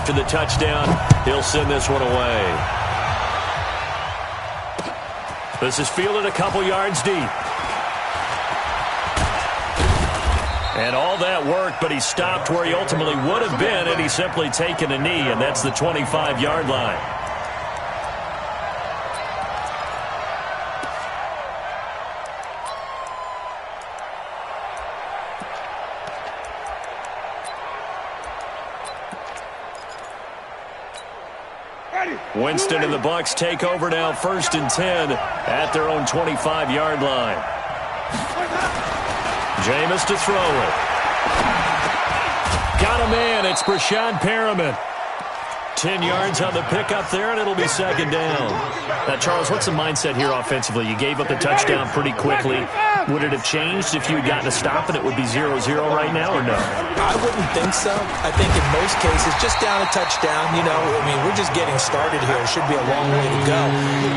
after the touchdown. He'll send this one away. This is fielded a couple yards deep. And all that work, but he stopped where he ultimately would have been had he simply taken a knee, and that's the 25-yard line. Winston and the Bucs take over now, 1st and 10 at their own 25-yard line. Jameis to throw it. Got a man. It's Brashad Perriman. 10 yards on the pickup there, and it'll be 2nd down. Now, Charles, what's the mindset here offensively? You gave up the touchdown pretty quickly. Would it have changed if you had gotten a stop and it would be 0-0 right now, or no? I wouldn't think so. I think in most cases, just down a touchdown, we're just getting started here. It should be a long way to go.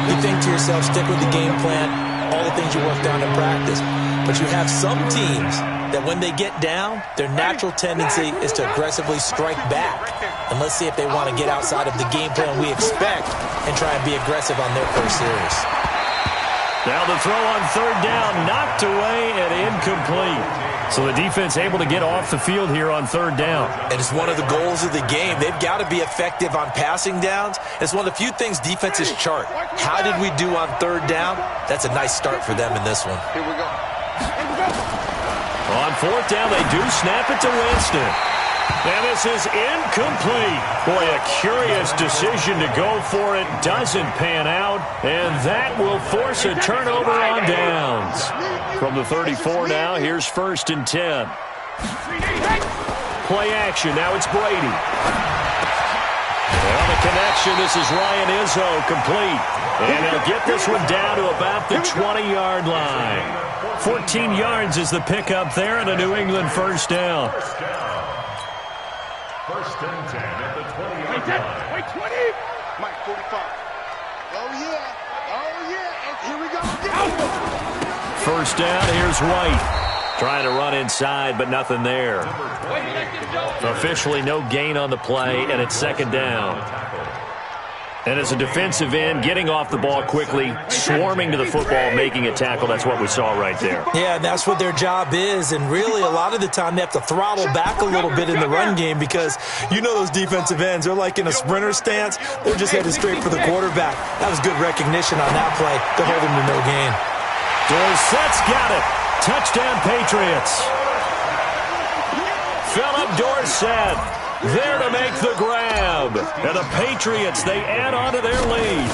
You think to yourself, stick with the game plan, all the things you worked on in practice. But you have some teams that when they get down, their natural tendency is to aggressively strike back. And let's see if they want to get outside of the game plan we expect and try and be aggressive on their first series. Now the throw on 3rd down, knocked away and incomplete. So the defense able to get off the field here on 3rd down. And it's one of the goals of the game. They've got to be effective on passing downs. It's one of the few things defenses chart. How did we do on 3rd down? That's a nice start for them in this one. Here we go. On 4th down, they do snap it to Winston. And this is incomplete. Boy, a curious decision to go for it. Doesn't pan out. And that will force a turnover on downs. From the 34 now, here's 1st and 10. Play action. Now it's Brady. On the connection, this is Ryan Izzo, complete. And he'll get this one down to about the 20-yard line. 14 yards is the pickup there, and a New England 1st down. 1st and 10 at the 20-yard line. Wait, 20. Mike, 45. Oh, yeah. And here we go. 1st down, here's White. Trying to run inside, but nothing there. Officially no gain on the play, and it's 2nd down. And as a defensive end, getting off the ball quickly, swarming to the football, making a tackle, that's what we saw right there. Yeah, that's what their job is, and really a lot of the time they have to throttle back a little bit in the run game because those defensive ends, they're like in a sprinter stance. They're just headed straight for the quarterback. That was good recognition on that play to hold him to no gain. Dorsett's got it. Touchdown, Patriots. Philip Dorsett there to make the grab. And the Patriots, they add on to their lead.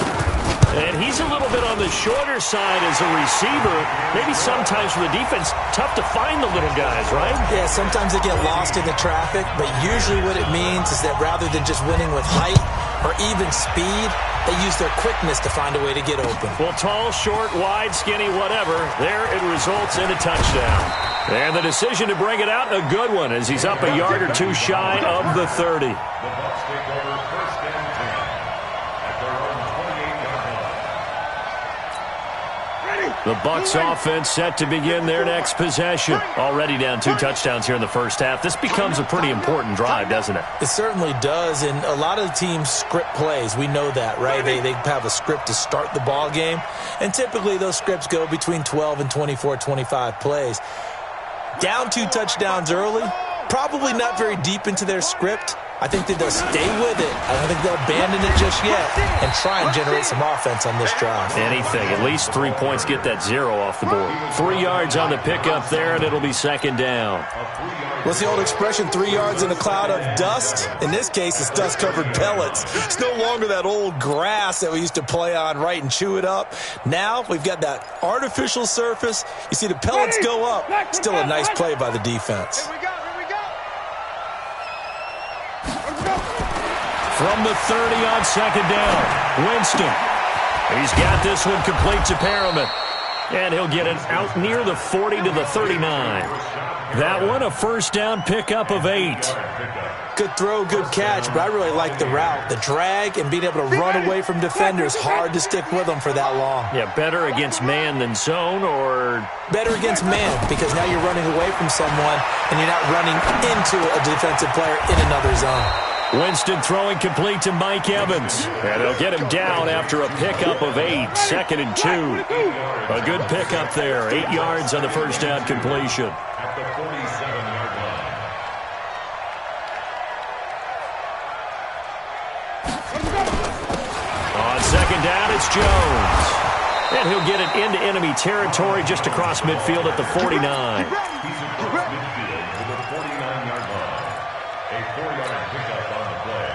And he's a little bit on the shorter side as a receiver. Maybe sometimes for the defense, tough to find the little guys, right? Yeah, sometimes they get lost in the traffic, but usually what it means is that rather than just winning with height or even speed, they use their quickness to find a way to get open. Well, tall, short, wide, skinny, whatever, there it results in a touchdown. And the decision to bring it out, a good one, as he's up a yard or two shy of the 30. The Bucs take over 1st and 10 at their own 28-yard line. The Bucs offense set to begin their next possession. Already down 2 touchdowns here in the 1st half. This becomes a pretty important drive, doesn't it? It certainly does, and a lot of the teams script plays. We know that, right? They have a script to start the ball game, and typically those scripts go between 12 and 24, 25 plays. Down 2 touchdowns early, probably not very deep into their script. I think that they'll stay with it. I don't think they'll abandon it just yet and try and generate some offense on this drive. Anything. At least 3 points, get that 0 off the board. 3 yards on the pickup there, and it'll be 2nd down. What's the old expression, 3 yards in a cloud of dust? In this case, it's dust-covered pellets. It's no longer that old grass that we used to play on, right, and chew it up. Now we've got that artificial surface. You see the pellets go up. Still a nice play by the defense. From the 30 on 2nd down, Winston. He's got this one complete to Perriman. And he'll get it out near the 40 to the 39. That one, a 1st down pickup of 8. Good throw, good catch, but I really like the route. The drag and being able to run away from defenders, hard to stick with them for that long. Yeah, better against man than zone, or? Better against man, because now you're running away from someone and you're not running into a defensive player in another zone. Winston throwing complete to Mike Evans. And they'll get him down after a pickup of 8, 2nd and 2. A good pickup there, 8 yards on the first down completion. At the 47-yard line. On second down, it's Jones. And he'll get it into enemy territory just across midfield at the 49. He's across midfield to the 49-yard line. A 4-yard pickup on the play.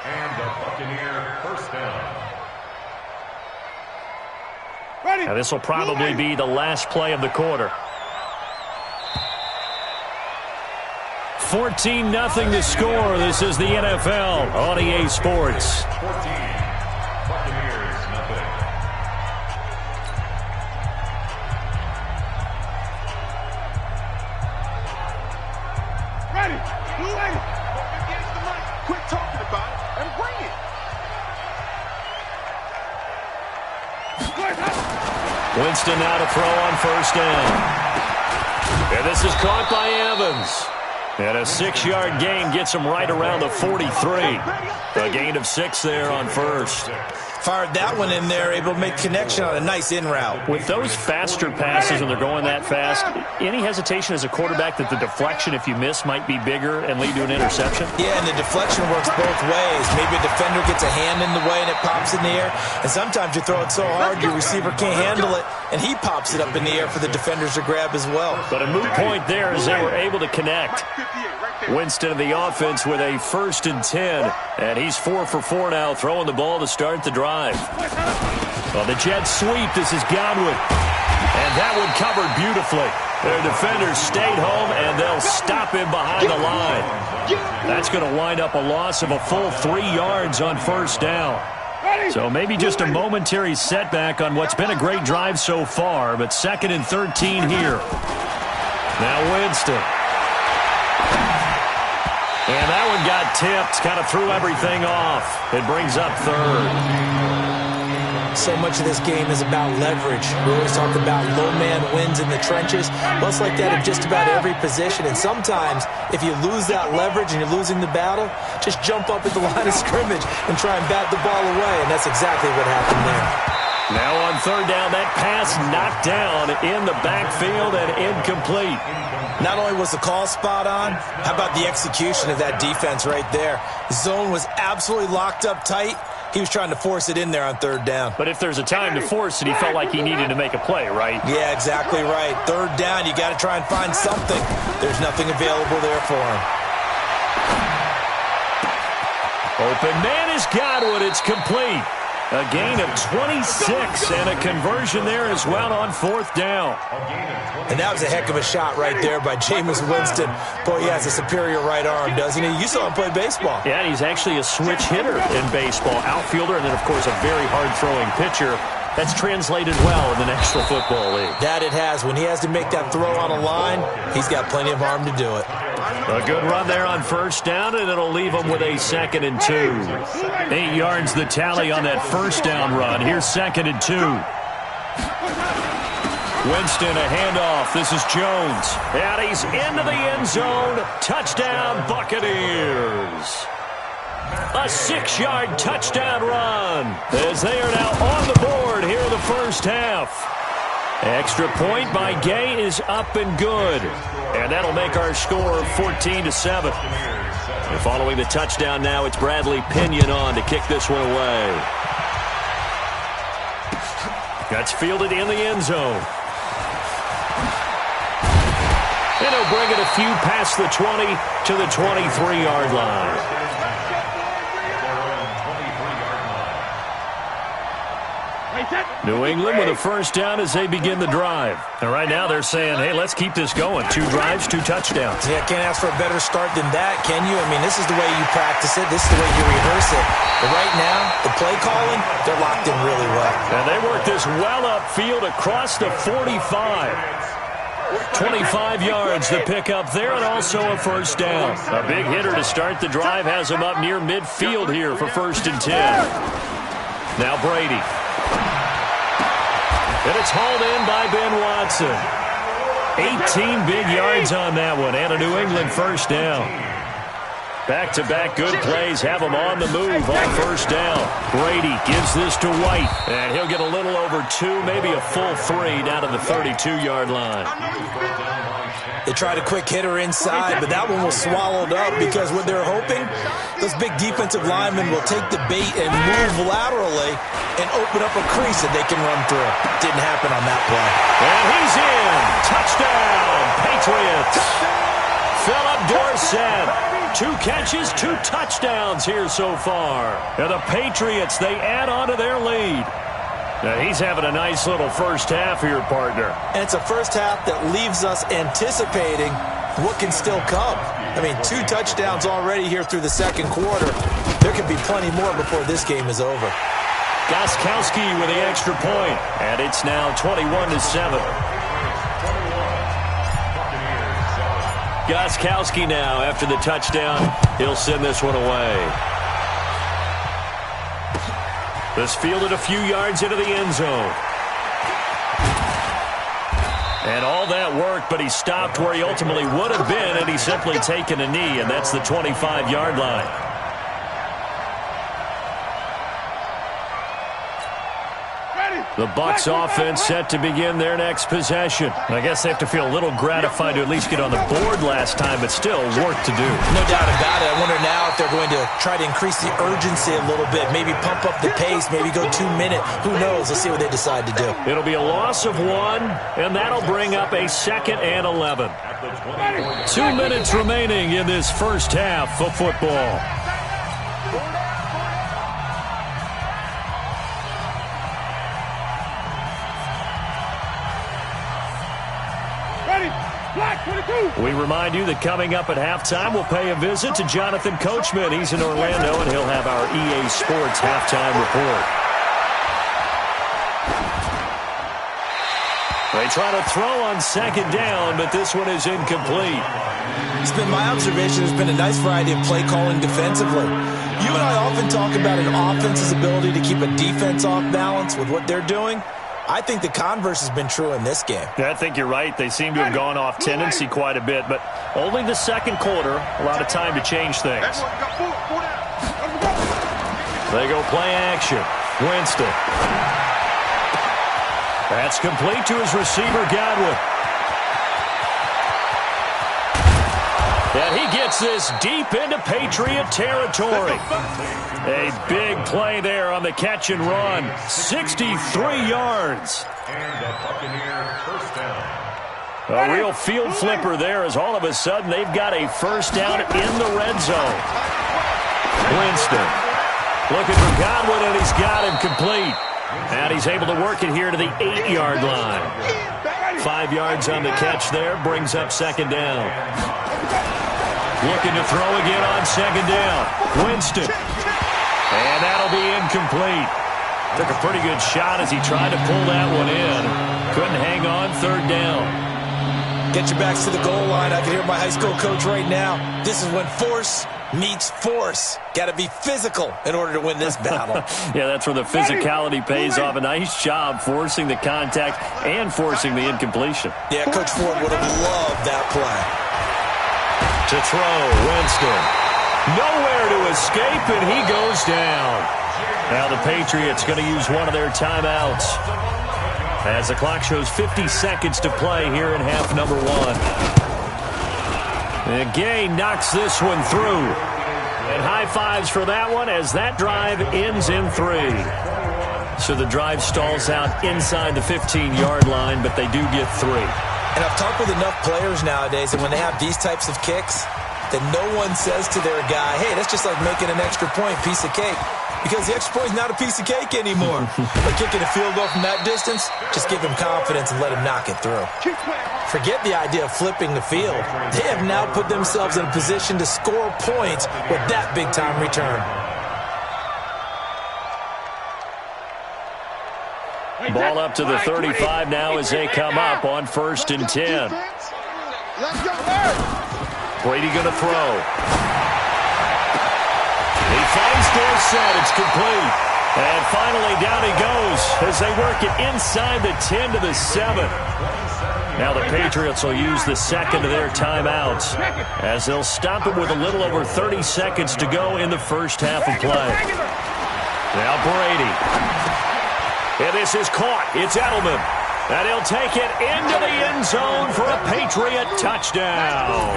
And the Buccaneer first down. Now this will probably be the last play of the quarter. 14-0 the score. This is the NFL on EA Sports. 14. Buccaneers, nothing. Ready. Against the mic. Quit talking about it and bring it. Winston now to throw on first down. And this is caught by Evans. And a 6-yard gain gets him right around the 43. A gain of 6 there on first. Fired that one in there, able to make connection on a nice in route. With those faster passes when they're going that fast, any hesitation as a quarterback that the deflection, if you miss, might be bigger and lead to an interception? Yeah, and the deflection works both ways. Maybe a defender gets a hand in the way and it pops in the air. And sometimes you throw it so hard your receiver can't handle it, and he pops it up in the air for the defenders to grab as well. But a moot point there as they were able to connect. Winston of the offense with a 1st and 10. And he's 4 for 4 now, throwing the ball to start the drive. On the jet sweep, this is Godwin. And that one covered beautifully. Their defenders stayed home, and they'll stop him behind the line. That's going to wind up a loss of a full 3 yards on first down. So maybe just a momentary setback on what's been a great drive so far, but 2nd and 13 here. Now Winston. And that one got tipped, kind of threw everything off. It brings up 3rd. So much of this game is about leverage. We always talk about low man wins in the trenches. Well, it's like that in just about every position. And sometimes, if you lose that leverage and you're losing the battle, just jump up at the line of scrimmage and try and bat the ball away. And that's exactly what happened there. Now on 3rd down, that pass knocked down in the backfield and incomplete. Not only was the call spot on, how about the execution of that defense right there? The zone was absolutely locked up tight. He was trying to force it in there on 3rd down. But if there's a time to force it, he felt like he needed to make a play, right? Yeah, exactly right. 3rd down, you got to try and find something. There's nothing available there for him. Open man is Godwin. It's complete. A gain of 26 and a conversion there as well on 4th down. And that was a heck of a shot right there by Jameis Winston. Boy, he has a superior right arm, doesn't he? You saw him play baseball. Yeah, and he's actually a switch hitter in baseball. Outfielder and then, of course, a very hard-throwing pitcher. That's translated well in the National Football League. That it has. When he has to make that throw on a line, he's got plenty of arm to do it. A good run there on first down, and it'll leave him with a 2nd and 2. 8 yards the tally on that first down run. Here's 2nd and 2. Winston, a handoff. This is Jones. And he's into the end zone. Touchdown, Buccaneers. A 6-yard touchdown run as they are now on the board here in the first half. Extra point by Gay is up and good. And that'll make our score 14-7. And following the touchdown now, it's Bradley Pinion on to kick this one away. That's fielded in the end zone. And he'll bring it a few past the 20 to the 23-yard line. New England with a first down as they begin the drive. And right now they're saying, hey, let's keep this going. 2 drives, 2 touchdowns. Yeah, can't ask for a better start than that, can you? I mean, this is the way you practice it. This is the way you rehearse it. But right now, the play calling, they're locked in really well. And they work this well upfield across the 45. 25 yards the pickup there, and also a first down. A big hitter to start the drive has him up near midfield here for 1st and 10. Now Brady. And it's hauled in by Ben Watson. 18 big yards on that one, and a New England first down. Back-to-back good plays have him on the move on first down. Brady gives this to White, and he'll get a little over 2, maybe a full 3 down to the 32-yard line. They tried a quick hitter inside, but that one was swallowed up because what they're hoping, those big defensive linemen will take the bait and move laterally and open up a crease that they can run through. Didn't happen on that play. And he's in. Touchdown, Patriots. Philip Dorsett. 2 catches, 2 touchdowns here so far. And the Patriots, they add on to their lead. Now, he's having a nice little first half here, partner. And it's a first half that leaves us anticipating what can still come. I mean, 2 touchdowns already here through the second quarter. There could be plenty more before this game is over. Gostkowski with the extra point, and it's now 21-7. Gostkowski now, after the touchdown, he'll send this one away. This fielded a few yards into the end zone. And all that work, but he stopped where he ultimately would have been, and he's simply taken a knee, and that's the 25-yard line. The Bucs offense set to begin their next possession. I guess they have to feel a little gratified to at least get on the board last time, but still work to do. No doubt about it. I wonder now if they're going to try to increase the urgency a little bit, maybe pump up the pace, maybe go 2-minute. Who knows? Let's see what they decide to do. It'll be a loss of 1, and that'll bring up a 2nd and 11. 2 minutes remaining in this first half of football. We remind you that coming up at halftime, we'll pay a visit to Jonathan Coachman. He's in Orlando, and he'll have our EA Sports halftime report. They try to throw on 2nd down, but this one is incomplete. It's been my observation. There's been a nice variety of play calling defensively. You and I often talk about an offense's ability to keep a defense off balance with what they're doing. I think the converse has been true in this game. Yeah, I think you're right. They seem to have gone off tendency quite a bit, but only the second quarter, a lot of time to change things. They go play action. Winston. That's complete to his receiver, Godwin. And he gets this deep into Patriot territory. A big play there on the catch and run. 63 yards. And a Buccaneer first down. A real field flipper there as all of a sudden they've got a first down in the red zone. Winston looking for Godwin, and he's got him complete. And he's able to work it here to the 8-yard line. 5 yards on the catch there, brings up 2nd down. Looking to throw again on 2nd down. Winston. And that'll be incomplete. Took a pretty good shot as he tried to pull that one in. Couldn't hang on 3rd down. Get your backs to the goal line. I can hear my high school coach right now. This is when force meets force. Got to be physical in order to win this battle. Yeah, that's where the physicality pays off. A nice job forcing the contact and forcing the incompletion. Yeah, Coach Ford would have loved that play. To throw, Winston. Nowhere to escape, and he goes down. Now the Patriots going to use one of their timeouts as the clock shows 50 seconds to play here in half number 1. And Gay knocks this one through. And high fives for that one as that drive ends in 3. So the drive stalls out inside the 15-yard line, but they do get 3. And I've talked with enough players nowadays that when they have these types of kicks, that no one says to their guy, hey, that's just like making an extra point, piece of cake. Because the extra point is not a piece of cake anymore. But kicking a field goal from that distance, just give him confidence and let him knock it through. Forget the idea of flipping the field. They have now put themselves in a position to score points with that big-time return. Ball up to the 35 now as they come up on 1st and 10. Brady going to throw. He finds Dorsett. It's complete. And finally down he goes as they work it inside the 10 to the 7. Now the Patriots will use the second of their timeouts as they'll stop it with a little over 30 seconds to go in the first half of play. Now Brady. And this is caught. It's Edelman. And he'll take it into the end zone for a Patriot touchdown.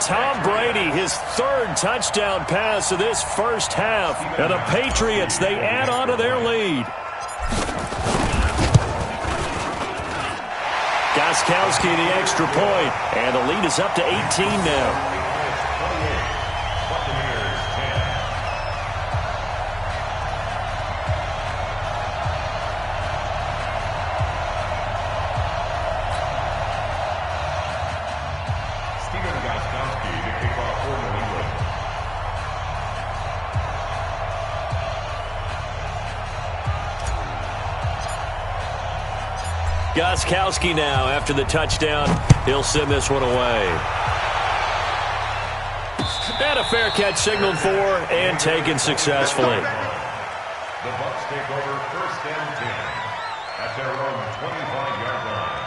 Tom Brady, his third touchdown pass of this first half. And the Patriots, they add on to their lead. Gostkowski the extra point, and the lead is up to 18 now. Gostkowski now, after the touchdown, he'll send this one away. And a fair catch signaled for and taken successfully. The Bucs take over first and 10 at their own 25-yard line.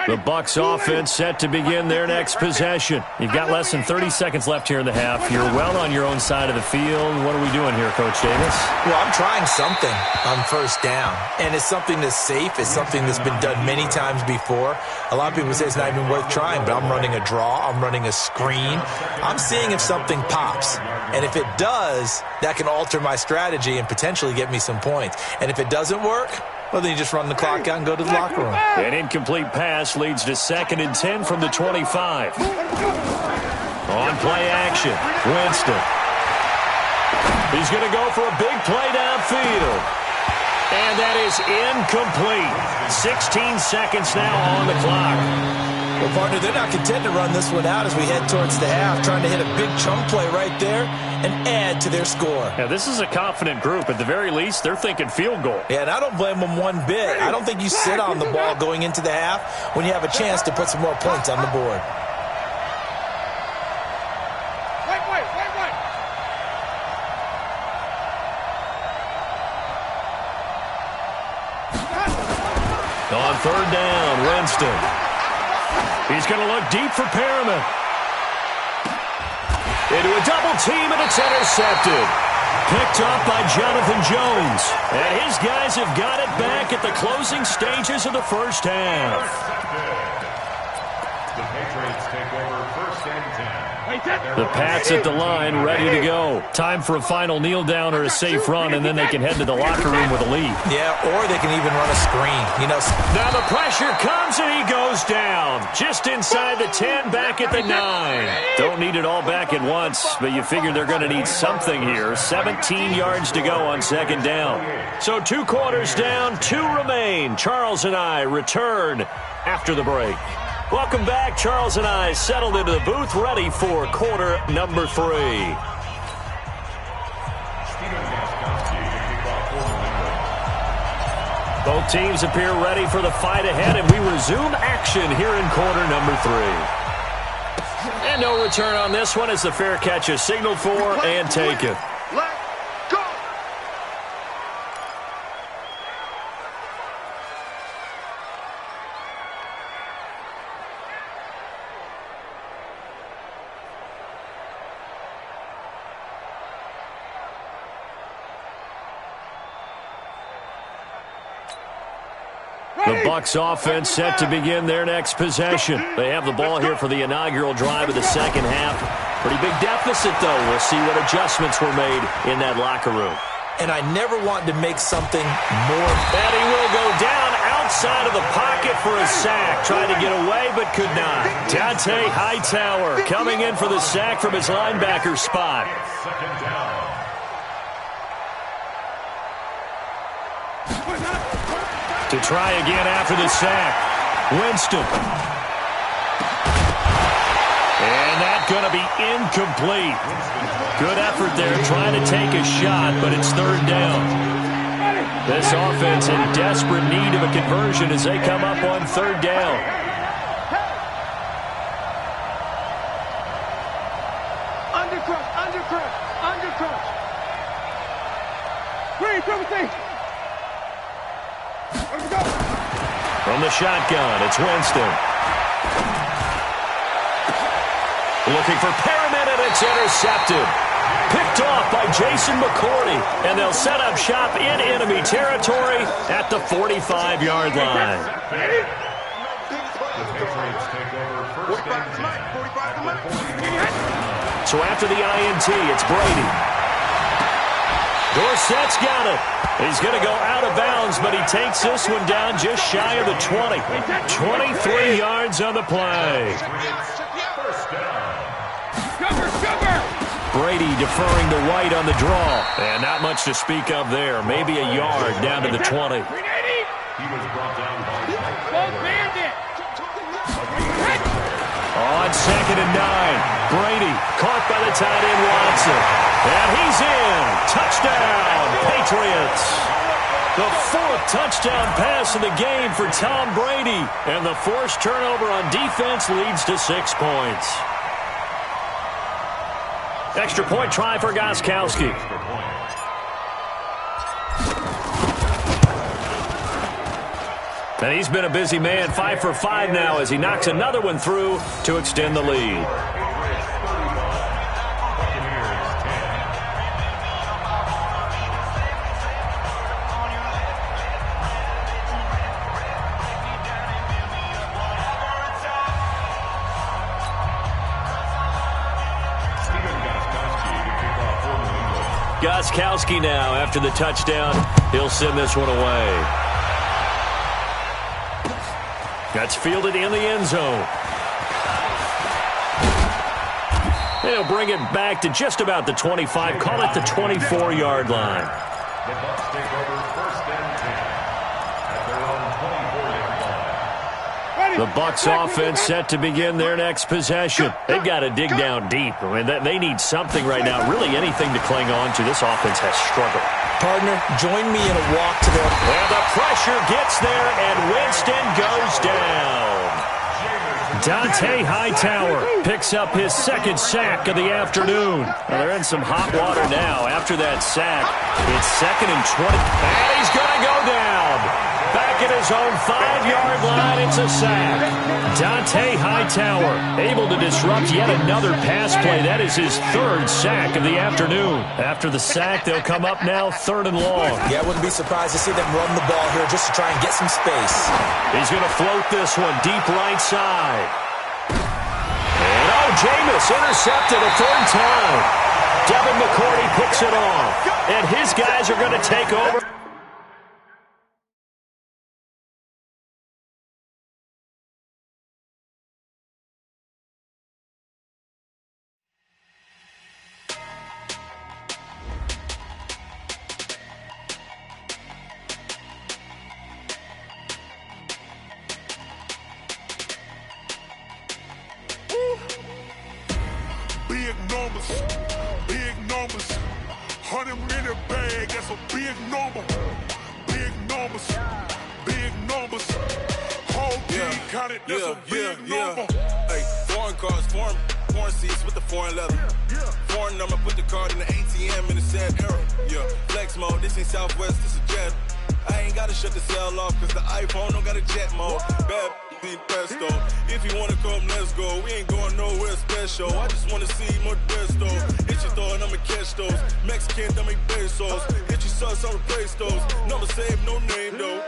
The Bucs offense set to begin their next possession. You've got less than 30 seconds left here in the half. You're well on your own side of the field. What are we doing here, Coach Davis? Well, I'm trying something on first down, and it's something that's safe. It's something that's been done many times before. A lot of people say it's not even worth trying, but I'm running a draw. I'm running a screen. I'm seeing if something pops, and if it does, that can alter my strategy and potentially get me some points. And if it doesn't work, well, then you just run the clock out and go to the locker room. An incomplete pass leads to 2nd and 10 from the 25. On play action, Winston. He's going to go for a big play downfield. And that is incomplete. 16 seconds now on the clock. Well, partner, they're not content to run this one out as we head towards the half, trying to hit a big chunk play right there and add to their score. Yeah, this is a confident group. At the very least, they're thinking field goal. Yeah, and I don't blame them one bit. I don't think you sit on the ball going into the half when you have a chance to put some more points on the board. On third down, Winston. He's going to look deep for Perriman. Into a double team, and it's intercepted. Picked up by Jonathan Jones. And his guys have got it back at the closing stages of the first half. The Patriots take over first and 10. The Pats at the line, ready to go. Time for a final kneel down or a safe run, and then they can head to the locker room with a lead. Yeah, or they can even run a screen. You know. Now the pressure comes, and he goes down. Just inside the 10, back at the 9. Don't need it all back at once, but you figure they're going to need something here. 17 yards to go on second down. So 2 quarters down, 2 remain. Charles and I return after the break. Welcome back. Charles and I settled into the booth, ready for quarter number 3. Both teams appear ready for the fight ahead, and we resume action here in quarter number 3. And no return on this one as the fair catch is signaled for and taken. The Bucs offense set to begin their next possession. They have the ball here for the inaugural drive of the second half. Pretty big deficit, though. We'll see what adjustments were made in that locker room. And I never want to make something more. And he will go down outside of the pocket for a sack. Tried to get away, but could not. Dante Hightower coming in for the sack from his linebacker spot. Second down. To try again after the sack. Winston. And that's going to be incomplete. Good effort there trying to take a shot, but it's third down. This offense in desperate need of a conversion as they come up on third down. Undercrush. From the shotgun, it's Winston. Looking for Perriman, and it's intercepted. Picked off by Jason McCourty, and they'll set up shop in enemy territory at the 45-yard line. So after the INT, it's Brady. Dorsett's got it. He's going to go out of bounds, but he takes this one down just shy of the 20. 23 yards on the play. Brady deferring to White on the draw. And not much to speak of there. Maybe a yard down to the 20. He was brought down by On 2nd and 9. Brady caught by the tight end Watson. And he's in. Touchdown, Patriots. The 4th touchdown pass of the game for Tom Brady. And the forced turnover on defense leads to 6 points. Extra point try for Gostkowski. And he's been a busy man, 5 for 5 now as he knocks another one through to extend the lead. Gostkowski now after the touchdown. He'll send this one away. That's fielded in the end zone. They'll bring it back to just about the 25. Call it the 24-yard line. The Bucs take over 1st and 10 at their own 24-yard line. The Bucs offense set to begin their next possession. They've got to dig down deep. I mean, they need something right now, really anything to cling on to. This offense has struggled. Partner, join me in a walk to their... Well, the pressure gets there, and Winston goes down. Dante Hightower picks up his 2nd sack of the afternoon. Well, they're in some hot water now after that sack. It's 2nd and 20. And he's going to go down. Back at his own 5-yard line, it's a sack. Dante Hightower able to disrupt yet another pass play. That is his 3rd sack of the afternoon. After the sack, they'll come up now 3rd and long. Yeah, I wouldn't be surprised to see them run the ball here just to try and get some space. He's going to float this one deep right side. And Jameis intercepted a 3rd time. Devin McCourty picks it off. And his guys are going to take over. Big numbers, 100 in the bag, that's a big number. Big numbers, whole team counted, that's a big number. Hey, foreign cars, foreign seats with the foreign leather. Foreign number, put the card in the ATM in the sad era. Yeah, flex mode, this ain't Southwest, this is Jet. I ain't gotta shut the cell off, cause the iPhone don't got a jet mode. Bad need pesto. If you wanna come, let's go. We ain't going nowhere special. I just wanna see more pesto. Hit your throw and I'ma catch those. Mexican, dummy pesos. Hit your sauce, I'll replace those. Number save, no name though.